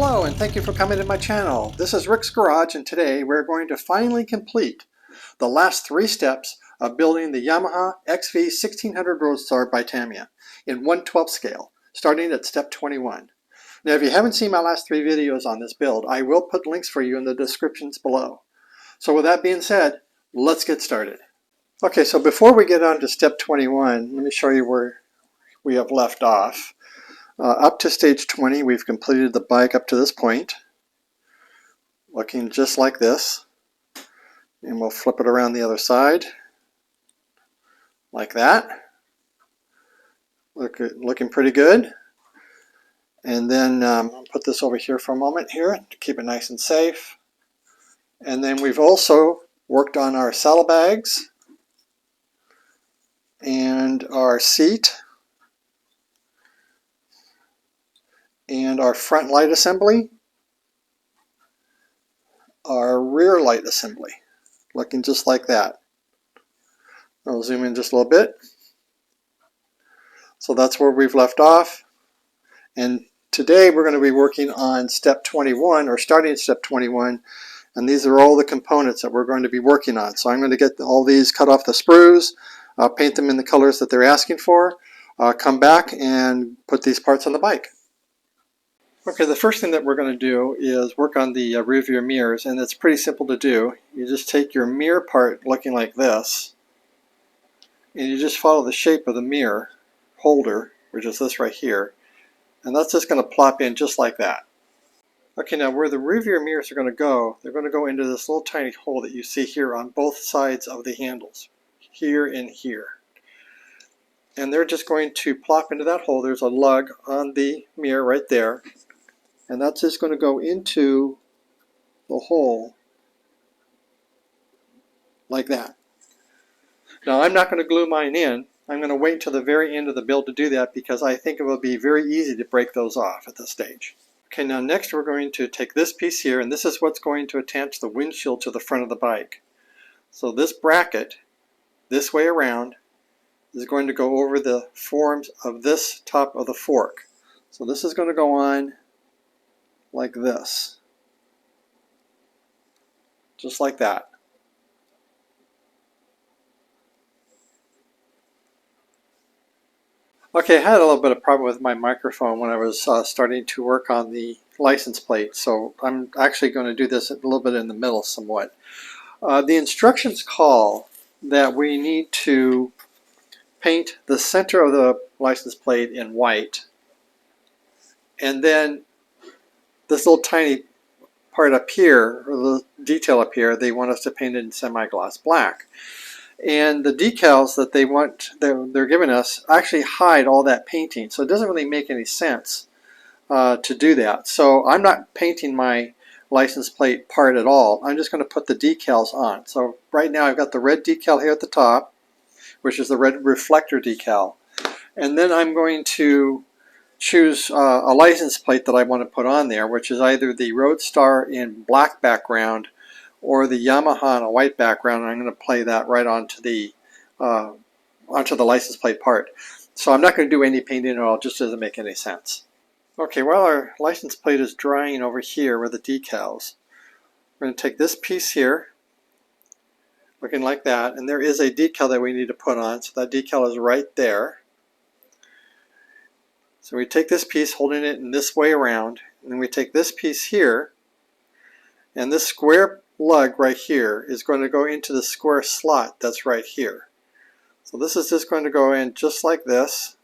Hello and thank you for coming to my channel. This is Rick's Garage and today we're going to finally complete the last 3 steps of building the Yamaha XV1600 RoadStar by Tamiya in 1/12 scale, starting at step 21. Now if you haven't seen my last 3 videos on this build, I will put links for you in the descriptions below. So with that being said, let's get started. Okay, so before we get on to step 21, let me show you where we have left off. Up to stage 20, we've completed the bike up to this point, looking just like this. And we'll flip it around the other side, like that. Looking pretty good. And then I'll put this over here for a moment here to keep it nice and safe. And then we've also worked on our saddlebags and our seat and our front light assembly, our rear light assembly, looking just like that. I'll zoom in just a little bit. So that's where we've left off. And today we're going to be working on step 21, or starting at step 21, and these are all the components that we're going to be working on. So I'm going to get all these, cut off the sprues, paint them in the colors that they're asking for, come back and put these parts on the bike. Okay, the first thing that we're going to do is work on the rear view mirrors, and it's pretty simple to do. You just take your mirror part looking like this, and you just follow the shape of the mirror holder, which is this right here, and that's just going to plop in just like that. Okay, now where the rear view mirrors are going to go, they're going to go into this little tiny hole that you see here on both sides of the handles, here and here. And they're just going to plop into that hole. There's a lug on the mirror right there. And that's just going to go into the hole like that. Now I'm not going to glue mine in. I'm going to wait until the very end of the build to do that because I think it will be very easy to break those off at this stage. Okay, now next we're going to take this piece here, and this is what's going to attach the windshield to the front of the bike. So this bracket, this way around, is going to go over the forms of this top of the fork. So this is going to go on like this, just like that. Okay, I had a little bit of problem with my microphone when I was starting to work on the license plate, so I'm actually going to do this a little bit in the middle somewhat. The instructions call that we need to paint the center of the license plate in white, and then this little tiny part up here, or the detail up here, they want us to paint it in semi-gloss black. And the decals that they're giving us actually hide all that painting, so it doesn't really make any sense to do that. So I'm not painting my license plate part at all. I'm just going to put the decals on. So right now I've got the red decal here at the top, which is the red reflector decal. And then I'm going to choose a license plate that I want to put on there, which is either the RoadStar in black background or the Yamaha on a white background, and I'm going to play that right onto the license plate part. So I'm not going to do any painting at all, it just doesn't make any sense. Okay, while our license plate is drying over here with the decals, we're going to take this piece here, looking like that, and there is a decal that we need to put on, so that decal is right there. So we take this piece, holding it in this way around, and then we take this piece here, and this square lug right here is going to go into the square slot that's right here. So this is just going to go in just like this,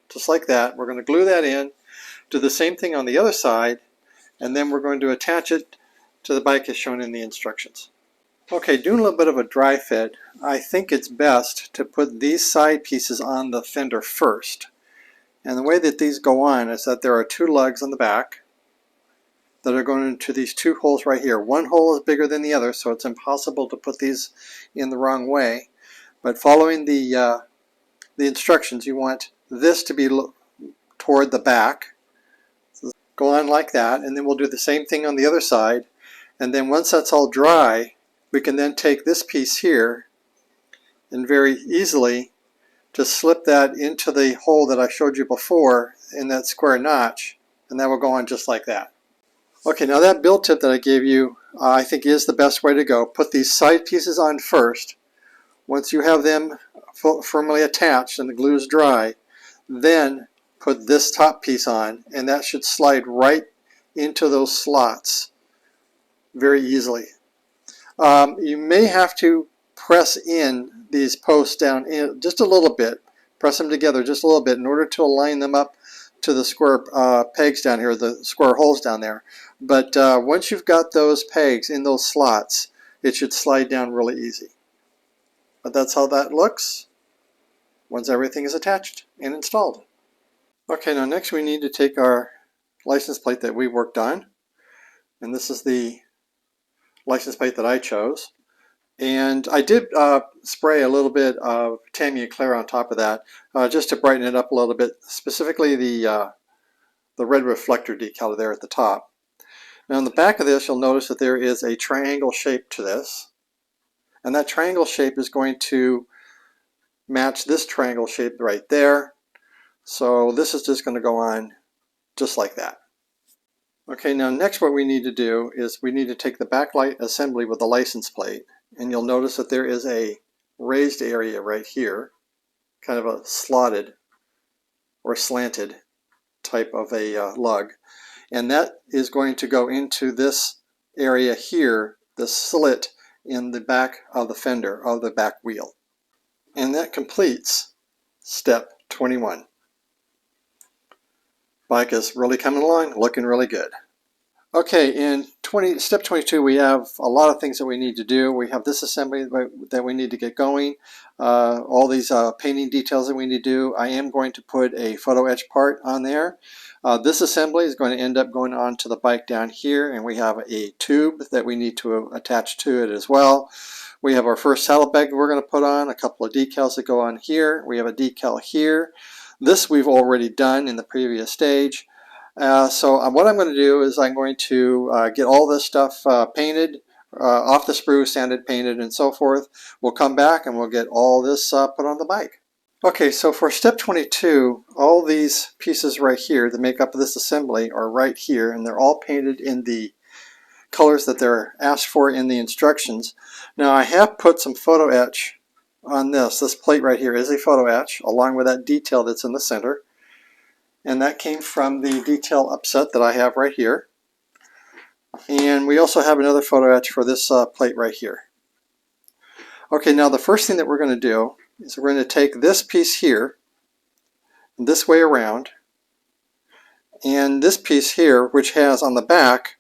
just like that. We're going to glue that in, do the same thing on the other side, and then we're going to attach it to the bike as shown in the instructions. Okay, doing a little bit of a dry fit, I think it's best to put these side pieces on the fender first. And the way that these go on is that there are 2 lugs on the back that are going into these 2 holes right here. One hole is bigger than the other, so it's impossible to put these in the wrong way. But following the instructions, you want this to be toward the back. So go on like that, and then we'll do the same thing on the other side. And then once that's all dry, we can then take this piece here and very easily just slip that into the hole that I showed you before in that square notch, and that will go on just like that. Okay, now that build tip that I gave you, I think is the best way to go. Put these side pieces on first. Once you have them firmly attached and the glue is dry, then put this top piece on, and that should slide right into those slots very easily. You may have to press in these posts down in just a little bit, press them together just a little bit in order to align them up to the square pegs down here, the square holes down there. But once you've got those pegs in those slots, it should slide down really easy. But that's how that looks once everything is attached and installed. Okay, now next we need to take our license plate that we worked on, and this is the license plate that I chose. And I did spray a little bit of Tamiya clear on top of that just to brighten it up a little bit, specifically the red reflector decal there at the top. Now on the back of this, you'll notice that there is a triangle shape to this, and that triangle shape is going to match this triangle shape right there. So this is just going to go on just like that. Okay, now next what we need to do is we need to take the backlight assembly with the license plate, and you'll notice that there is a raised area right here, kind of a slotted or slanted type of a lug, and that is going to go into this area here, the slit in the back of the fender of the back wheel. And that completes step 21. Bike is really coming along, looking really good. Okay, in step 22 we have a lot of things that we need to do. We have this assembly that we need to get going, all these painting details that we need to do. I am going to put a photo etch part on there. This assembly is going to end up going on to the bike down here, and we have a tube that we need to attach to it as well. We have our first saddlebag we're going to put on, a couple of decals that go on here. We have a decal here. This we've already done in the previous stage. So what I'm going to do is I'm going to get all this stuff painted, off the sprue, sanded, painted, and so forth. We'll come back and we'll get all this put on the bike. Okay, so for step 22, all these pieces right here that make up this assembly are right here, and they're all painted in the colors that they're asked for in the instructions. Now I have put some photo etch on this. This plate right here is a photo etch along with that detail that's in the center. And that came from the detail upset that I have right here. And we also have another photo etch for this plate right here. Okay, now the first thing that we're going to do is we're going to take this piece here, this way around, and this piece here, which has on the back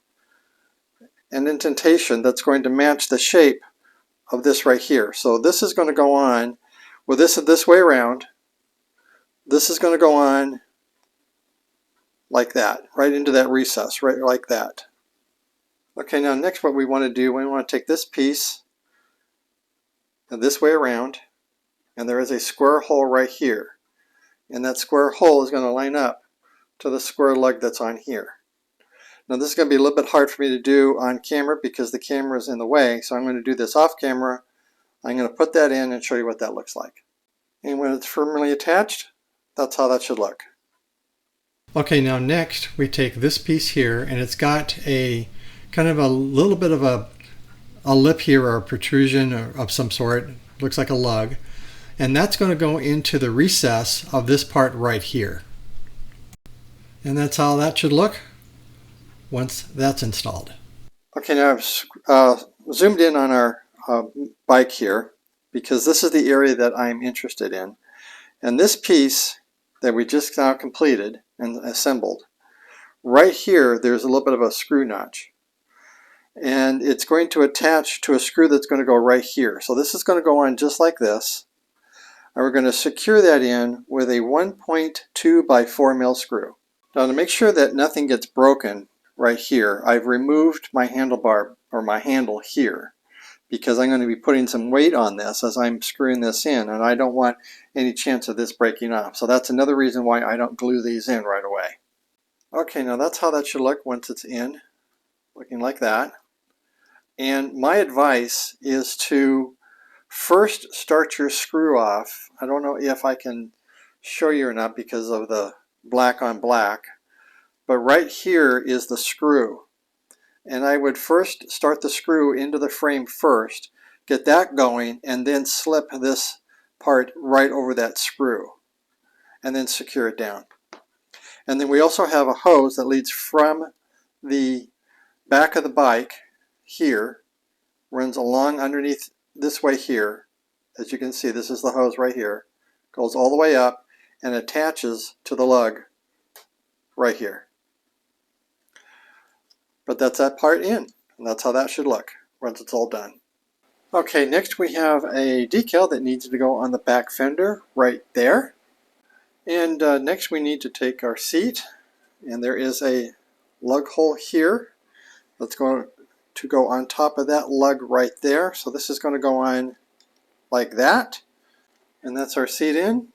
an indentation that's going to match the shape of this right here. So this is going to go on with this way around. This is going to go on like that, right into that recess, right like that. Okay, now next what we want to do, we want to take this piece and this way around, and there is a square hole right here. And that square hole is going to line up to the square lug that's on here. Now this is going to be a little bit hard for me to do on camera because the camera is in the way, so I'm going to do this off camera. I'm going to put that in and show you what that looks like. And when it's firmly attached, that's how that should look. Okay, now next we take this piece here, and it's got a kind of a little bit of a lip here, or a protrusion of some sort. Looks like a lug. And that's going to go into the recess of this part right here. And that's how that should look once that's installed. Okay, now I've zoomed in on our bike here because this is the area that I'm interested in. And this piece that we just now completed and assembled, right here there's a little bit of a screw notch. And it's going to attach to a screw that's going to go right here. So this is going to go on just like this. And we're going to secure that in with a 1.2 by 4 mil screw. Now to make sure that nothing gets broken right here, I've removed my handlebar, or my handle here, because I'm going to be putting some weight on this as I'm screwing this in, and I don't want any chance of this breaking off. So that's another reason why I don't glue these in right away. Okay, now that's how that should look once it's in, looking like that. And my advice is to first start your screw off. I don't know if I can show you or not because of the black on black, but right here is the screw. And I would first start the screw into the frame first, get that going, and then slip this part right over that screw, and then secure it down. And then we also have a hose that leads from the back of the bike here, runs along underneath this way here. As you can see, this is the hose right here. Goes all the way up and attaches to the lug right here. But that's that part in, and that's how that should look once it's all done. Okay, next we have a decal that needs to go on the back fender right there. And next we need to take our seat, and there is a lug hole here that's going to go on top of that lug right there. So this is going to go on like that, and that's our seat in.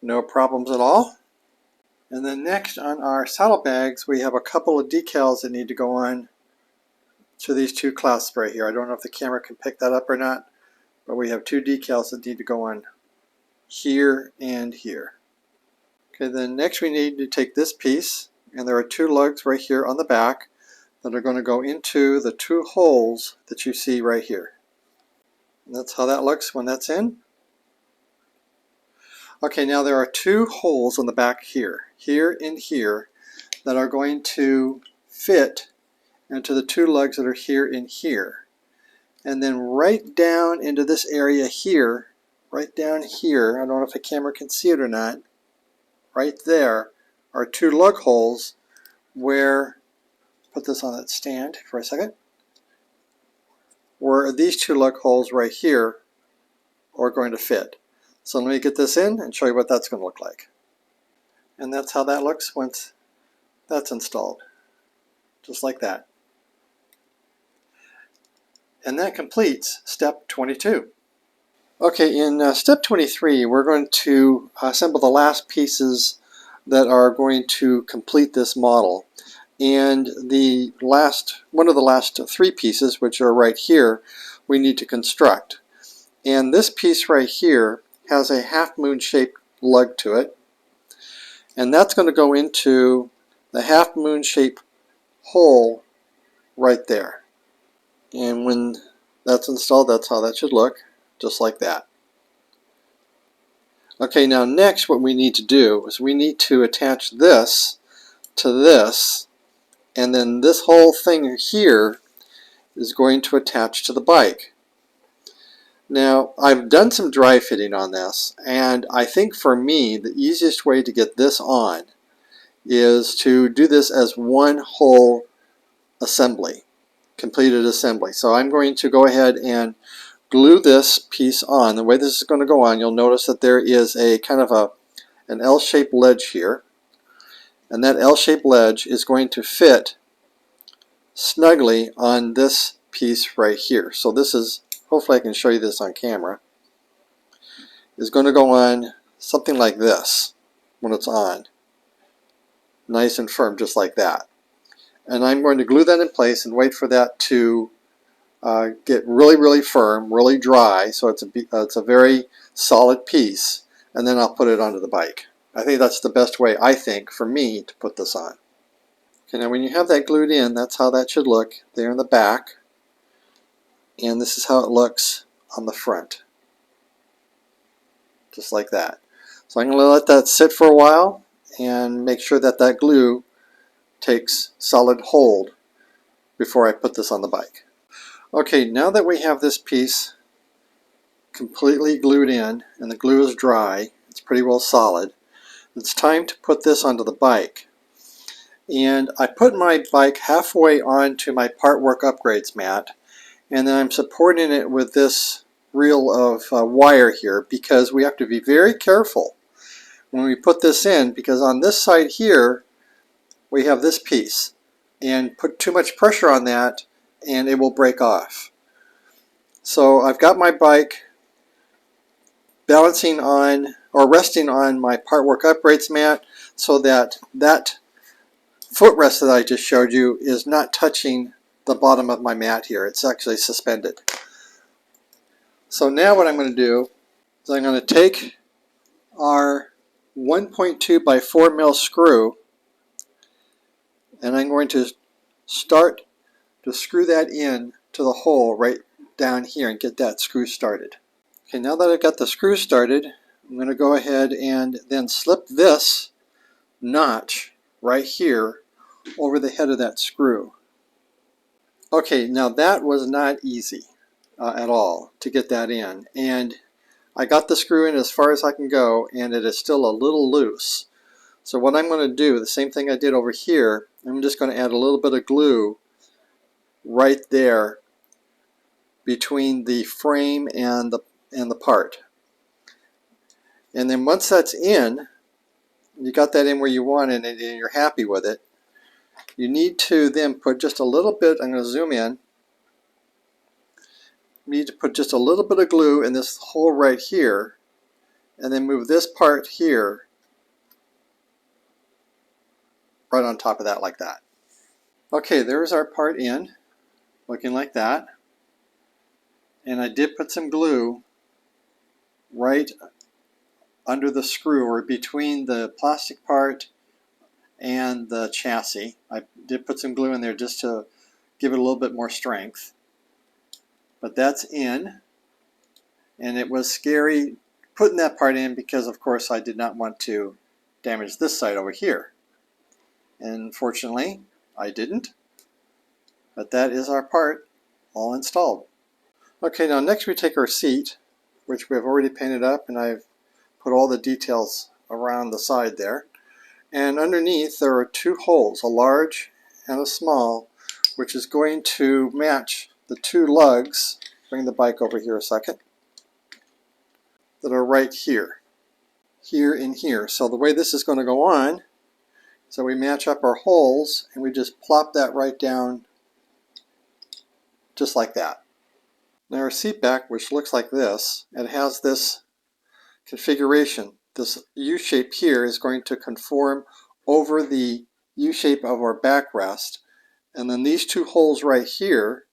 No problems at all. And then next on our saddlebags, we have a couple of decals that need to go on to these two clasps right here. I don't know if the camera can pick that up or not, but we have two decals that need to go on here and here. Okay, then next we need to take this piece, and there are two lugs right here on the back that are going to go into the two holes that you see right here. And that's how that looks when that's in. Okay, now there are two holes on the back here and here, that are going to fit into the two lugs that are here and here. And then right down into this area here, right down here, I don't know if the camera can see it or not, right there are two lug holes where, put this on that stand for a second, where these two lug holes right here are going to fit. So let me get this in and show you what that's going to look like. And that's how that looks once that's installed. Just like that. And that completes step 22. Okay, in step 23, we're going to assemble the last pieces that are going to complete this model. And one of the last three pieces, which are right here, we need to construct. And this piece right here has a half moon shaped lug to it, and that's going to go into the half moon shaped hole right there. And when that's installed, that's how that should look, just like that. Okay, now next what we need to do is we need to attach this to this, and then this whole thing here is going to attach to the bike. Now, I've done some dry fitting on this, and I think for me the easiest way to get this on is to do this as one whole assembly, completed assembly. So I'm going to go ahead and glue this piece on. The way this is going to go on, you'll notice that there is a kind of an L-shaped ledge here, and that L-shaped ledge is going to fit snugly on this piece right here. So this is, hopefully I can show you this on camera, is going to go on something like this when it's on. Nice and firm, just like that. And I'm going to glue that in place and wait for that to get really, really firm, really dry, so it's a very solid piece, and then I'll put it onto the bike. I think that's the best way, I think, for me to put this on. Okay, now when you have that glued in, that's how that should look there in the back. And this is how it looks on the front. Just like that. So I'm going to let that sit for a while and make sure that that glue takes solid hold before I put this on the bike. Okay, now that we have this piece completely glued in and the glue is dry, it's pretty well solid, it's time to put this onto the bike. And I put my bike halfway onto my part work upgrades mat, and then I'm supporting it with this reel of wire here, because we have to be very careful when we put this in, because on this side here we have this piece, and put too much pressure on that and it will break off. So I've got my bike balancing on or resting on my part work upgrades mat, so that that footrest that I just showed you is not touching the bottom of my mat here. It's actually suspended. So now what I'm going to do is I'm going to take our 1.2 by 4 mil screw and I'm going to start to screw that in to the hole right down here and get that screw started. Okay, now that I've got the screw started, I'm going to go ahead and then slip this notch right here over the head of that screw. Okay, now that was not easy at all to get that in, and I got the screw in as far as I can go, and it is still a little loose. So what I'm going to do, the same thing I did over here, I'm just going to add a little bit of glue right there between the frame and the part. And then once that's in, you got that in where you want it and you're happy with it, you need to then put just a little bit, I'm going to zoom in, you need to put just a little bit of glue in this hole right here, and then move this part here right on top of that like that. Okay, there's our part in, looking like that. And I did put some glue right under the screw, or between the plastic part and the chassis. I did put some glue in there just to give it a little bit more strength. But that's in, and it was scary putting that part in because of course I did not want to damage this side over here. And fortunately I didn't, but that is our part all installed. Okay, now next we take our seat, which we have already painted up, and I've put all the details around the side there. And underneath there are two holes, a large and a small, which is going to match the two lugs, bring the bike over here a second, that are right here, here and here. So the way this is going to go on, so we match up our holes and we just plop that right down just like that. Now our seat back, which looks like this, it has this configuration. This U shape here is going to conform over the U shape of our backrest, and then these two holes right here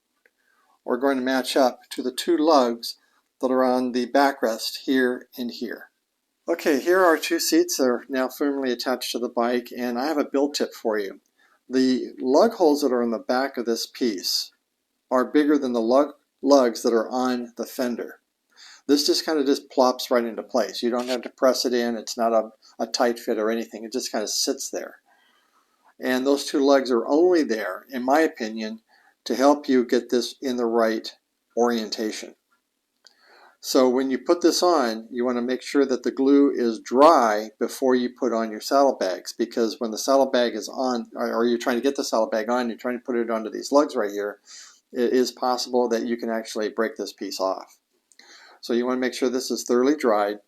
are going to match up to the two lugs that are on the backrest here and here. Okay, here are our two seats that are now firmly attached to the bike, and I have a build tip for you. The lug holes that are in the back of this piece are bigger than the lugs that are on the fender. This just kind of just plops right into place. You don't have to press it in. It's not a tight fit or anything. It just kind of sits there. And those two lugs are only there, in my opinion, to help you get this in the right orientation. So when you put this on, you want to make sure that the glue is dry before you put on your saddlebags, because when the saddlebag is on, or you're trying to get the saddlebag on, you're trying to put it onto these lugs right here, it is possible that you can actually break this piece off. So you want to make sure this is thoroughly dried.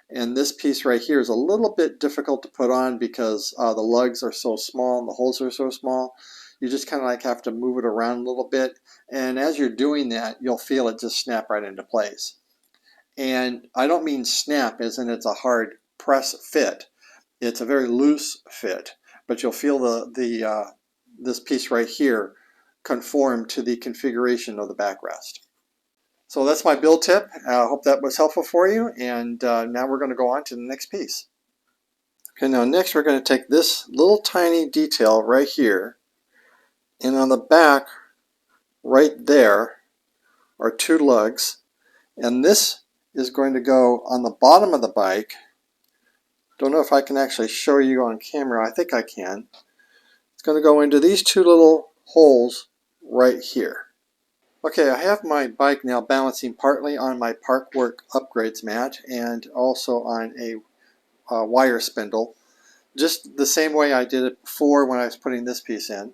And this piece right here is a little bit difficult to put on because the lugs are so small and the holes are so small. You just kind of like have to move it around a little bit. And as you're doing that, you'll feel it just snap right into place. And I don't mean snap as in it's a hard press fit. It's a very loose fit. But you'll feel this piece right here conform to the configuration of the backrest. So that's my build tip. I hope that was helpful for you. And now we're going to go on to the next piece. Okay, now next we're going to take this little tiny detail right here, and on the back right there are two lugs, and this is going to go on the bottom of the bike. Don't know if I can actually show you on camera. I think I can. It's going to go into these two little holes right here. Okay, I have my bike now balancing partly on my Parkwork upgrades mat and also on a wire spindle, just the same way I did it before when I was putting this piece in.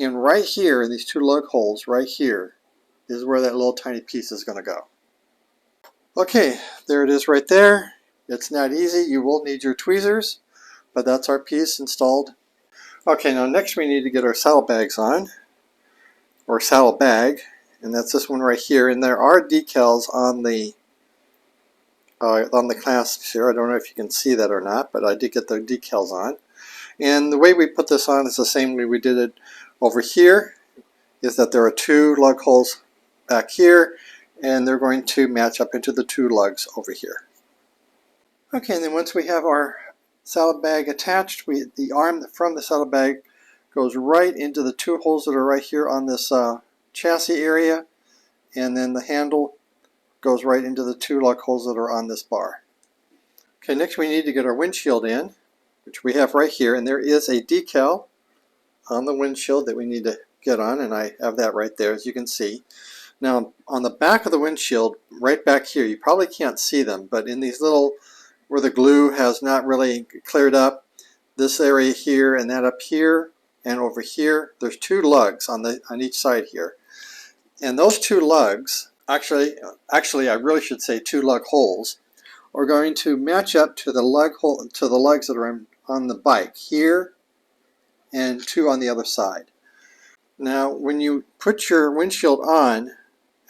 And right here, in these two lug holes right here, is where that little tiny piece is going to go. Okay, there it is right there. It's not easy. You will need your tweezers, but that's our piece installed. Okay, now next we need to get our saddlebags on, or saddlebag, and that's this one right here. And there are decals on the clasps here. I don't know if you can see that or not, but I did get the decals on. And the way we put this on is the same way we did it over here, is that there are two lug holes back here, and they're going to match up into the two lugs over here. Okay, and then once we have our saddlebag attached, the arm from the saddlebag goes right into the two holes that are right here on this chassis area, and then the handle goes right into the two lug holes that are on this bar. Okay, next we need to get our windshield in, which we have right here, and there is a decal on the windshield that we need to get on, and I have that right there, as you can see. Now on the back of the windshield, right back here, you probably can't see them, but in these little, where the glue has not really cleared up, this area here and that up here and over here, there's two lugs on each side here. And those two lugs, actually I really should say two lug holes, are going to match up to the lugs that are on the bike here and two on the other side. Now when you put your windshield on,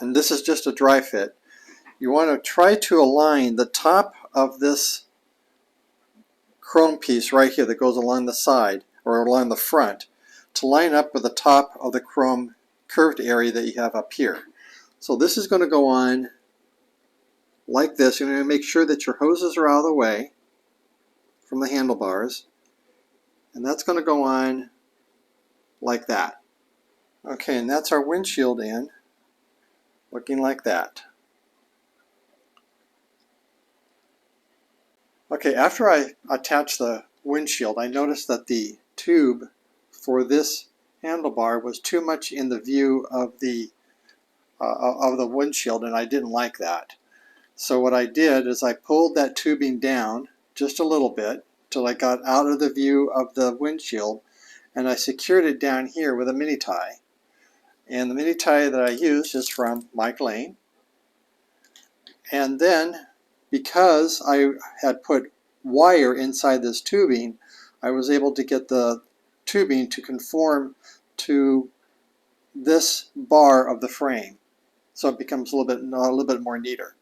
and this is just a dry fit, you want to try to align the top of this chrome piece right here that goes along the side or along the front to line up with the top of the chrome curved area that you have up here. So this is going to go on like this. You're going to make sure that your hoses are out of the way from the handlebars, and that's going to go on like that. Okay, and that's our windshield in, looking like that. Okay, after I attached the windshield, I noticed that the tube for this handlebar was too much in the view of the windshield, and I didn't like that. So what I did is I pulled that tubing down just a little bit till I got out of the view of the windshield, and I secured it down here with a mini tie. And the mini tie that I used is from Mike Lane. And then, because I had put wire inside this tubing, I was able to get the tubing to conform to this bar of the frame, so it becomes a little bit more neater.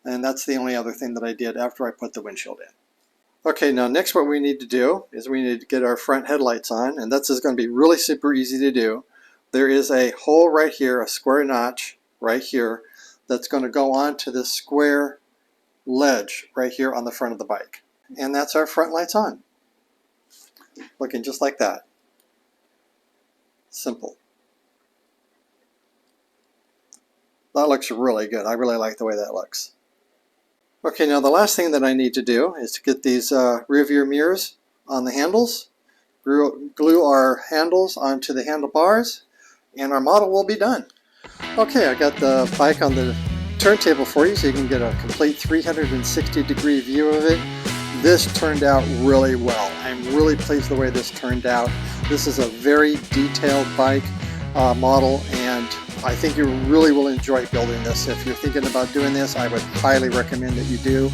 And that's the only other thing that I did after I put the windshield in. Okay, now next what we need to do is we need to get our front headlights on, and that's just going to be really super easy to do. There is a hole right here, a square notch right here, that's going to go onto this square ledge right here on the front of the bike. And that's our front lights on. Looking just like that. Simple. That looks really good. I really like the way that looks. Okay, now the last thing that I need to do is to get these rear view mirrors on the handles, glue our handles onto the handlebars, and our model will be done. Okay, I got the bike on the turntable for you so you can get a complete 360-degree view of it. This turned out really well. I'm really pleased the way this turned out. This is a very detailed bike model, and I think you really will enjoy building this. If you're thinking about doing this, I would highly recommend that you do.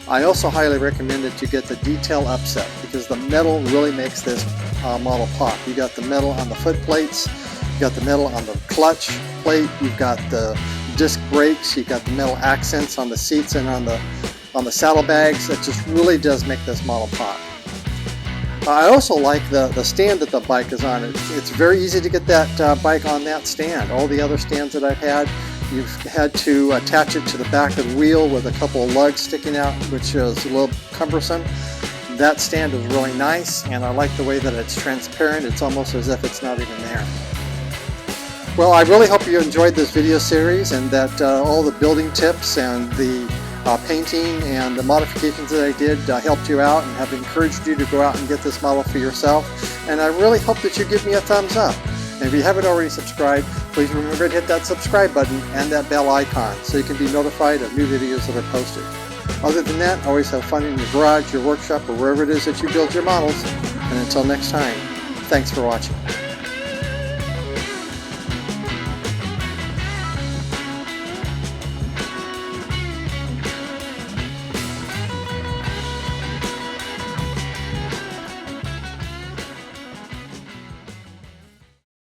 I also highly recommend that you get the detail upset, because the metal really makes this model pop. You got the metal on the foot plates, you got the metal on the clutch plate, you've got the disc brakes, you've got the metal accents on the seats and on the saddlebags. It just really does make this model pop. I also like the stand that the bike is on. It's very easy to get that bike on that stand. All the other stands that I've had, you've had to attach it to the back of the wheel with a couple of lugs sticking out, which is a little cumbersome. That stand is really nice, and I like the way that it's transparent. It's almost as if it's not even there. Well, I really hope you enjoyed this video series, and that all the building tips and the painting and the modifications that I did helped you out and have encouraged you to go out and get this model for yourself. And I really hope that you give me a thumbs up. And if you haven't already subscribed, please remember to hit that subscribe button and that bell icon so you can be notified of new videos that are posted. Other than that, always have fun in your garage, your workshop, or wherever it is that you build your models. And until next time, thanks for watching.